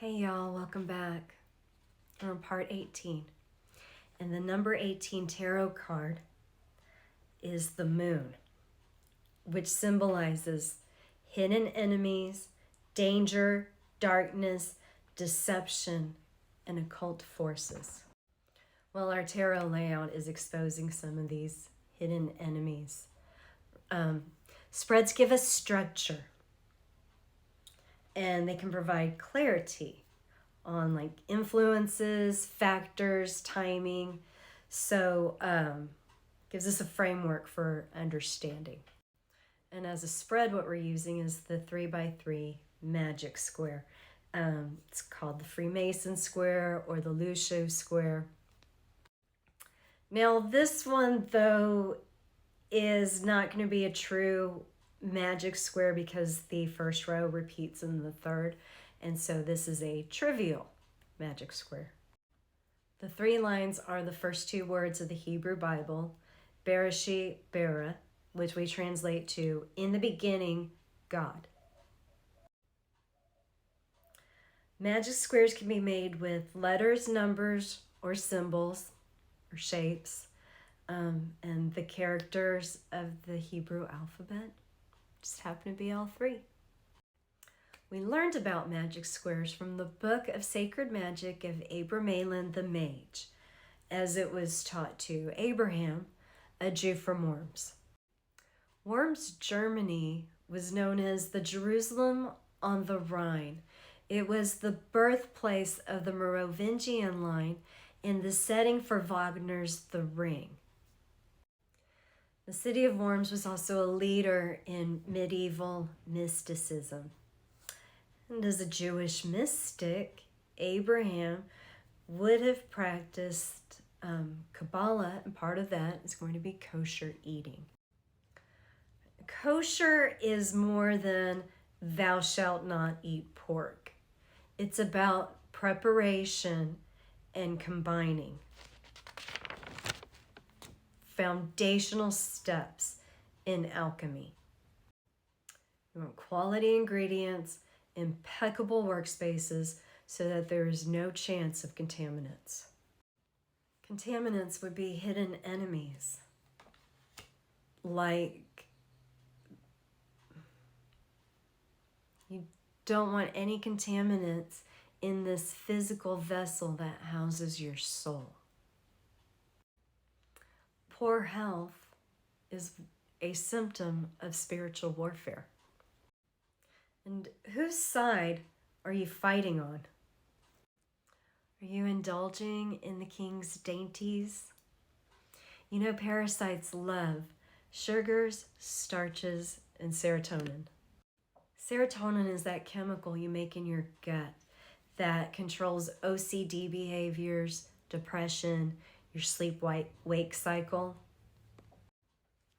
Hey y'all, welcome back. We're on part 18. And the number 18 tarot card is the moon, which symbolizes hidden enemies, danger, darkness, deception, and occult forces. Well, our tarot layout is exposing some of these hidden enemies. Spreads give us structure, and they can provide clarity on like influences, factors, timing. So gives us a framework for understanding. And as a spread, what we're using is the 3x3 magic square. It's called the Freemason square or the Lucio square. Now this one though is not going to be a true magic square because the first row repeats in the third, and so this is a trivial magic square. The three lines are the first two words of the Hebrew Bible, Bereshit Bara, which we translate to in the beginning, God. Magic squares can be made with letters, numbers, or symbols, or shapes, and the characters of the Hebrew alphabet just happen to be all three. We learned about magic squares from the Book of Sacred Magic of Abramelin the Mage, as it was taught to Abraham, a Jew from Worms. Worms, Germany, was known as the Jerusalem on the Rhine. It was the birthplace of the Merovingian line and the setting for Wagner's The Ring. The city of Worms was also a leader in medieval mysticism. And as a Jewish mystic, Abraham would have practiced Kabbalah, and part of that is going to be kosher eating. Kosher is more than thou shalt not eat pork. It's about preparation and combining. Foundational steps in alchemy. You want quality ingredients, impeccable workspaces so that there is no chance of contaminants. Contaminants would be hidden enemies, like you don't want any contaminants in this physical vessel that houses your soul. Poor health is a symptom of spiritual warfare. And whose side are you fighting on? Are you indulging in the king's dainties? You know, parasites love sugars, starches, and serotonin. Serotonin is that chemical you make in your gut that controls OCD behaviors, depression, your sleep-wake cycle.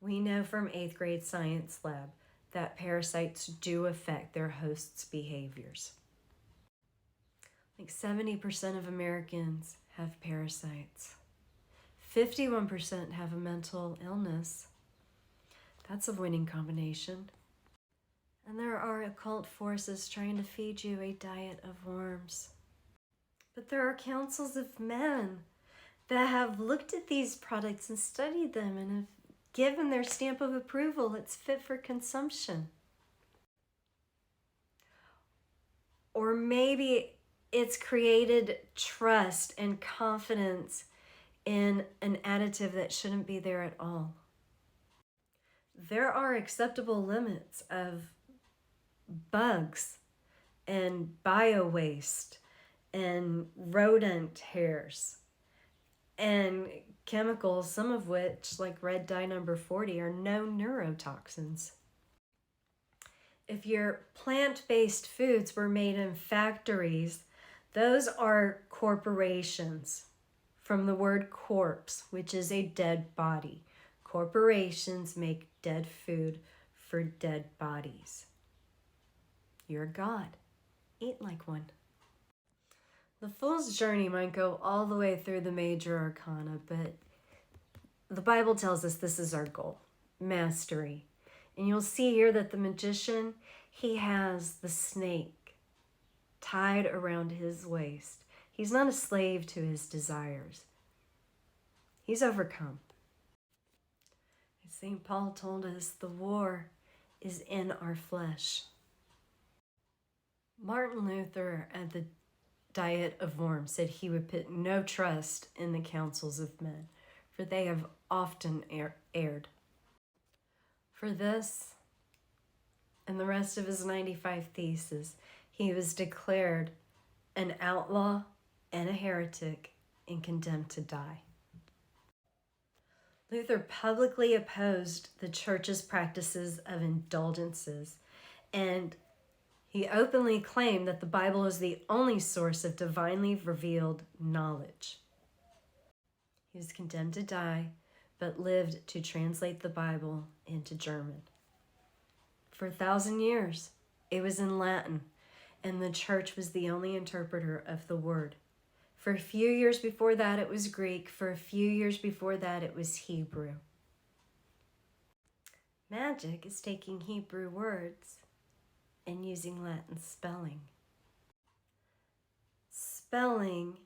We know from 8th grade science lab that parasites do affect their hosts' behaviors. Like 70% of Americans have parasites. 51% have a mental illness. That's a winning combination. And there are occult forces trying to feed you a diet of worms. But there are councils of men that have looked at these products and studied them and have given their stamp of approval. It's fit for consumption. Or maybe it's created trust and confidence in an additive that shouldn't be there at all. There are acceptable limits of bugs and bio-waste and rodent hairs and chemicals, some of which, like red dye number 40, are known neurotoxins. If your plant-based foods were made in factories, those are corporations, from the word corpse, which is a dead body. Corporations make dead food for dead bodies. You're a god. Eat like one. The Fool's Journey might go all the way through the major arcana, but the Bible tells us this is our goal, mastery. And you'll see here that the magician, he has the snake tied around his waist. He's not a slave to his desires. He's overcome. As St. Paul told us, the war is in our flesh. Martin Luther at the Diet of Worms said he would put no trust in the counsels of men, for they have often erred. For this and the rest of his 95 Theses, he was declared an outlaw and a heretic and condemned to die. Luther publicly opposed the church's practices of indulgences, and he openly claimed that the Bible is the only source of divinely revealed knowledge. He was condemned to die, but lived to translate the Bible into German. For 1,000 years, it was in Latin, and the church was the only interpreter of the word. For a few years before that, it was Greek. For a few years before that, it was Hebrew. Magic is taking Hebrew words and using Latin spelling. Spelling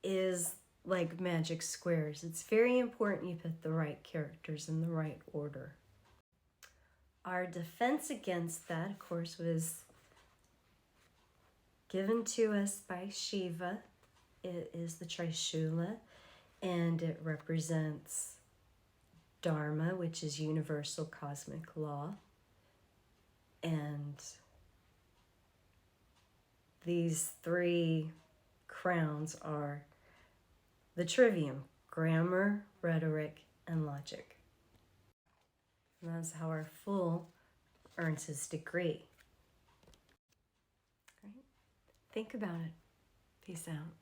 is like magic squares. It's very important you put the right characters in the right order. Our defense against that, of course, was given to us by Shiva. It is the Trishula, and it represents Dharma, which is universal cosmic law. And these three crowns are the trivium: grammar, rhetoric, and logic. And that's how our fool earns his degree. Right? Think about it. Peace out.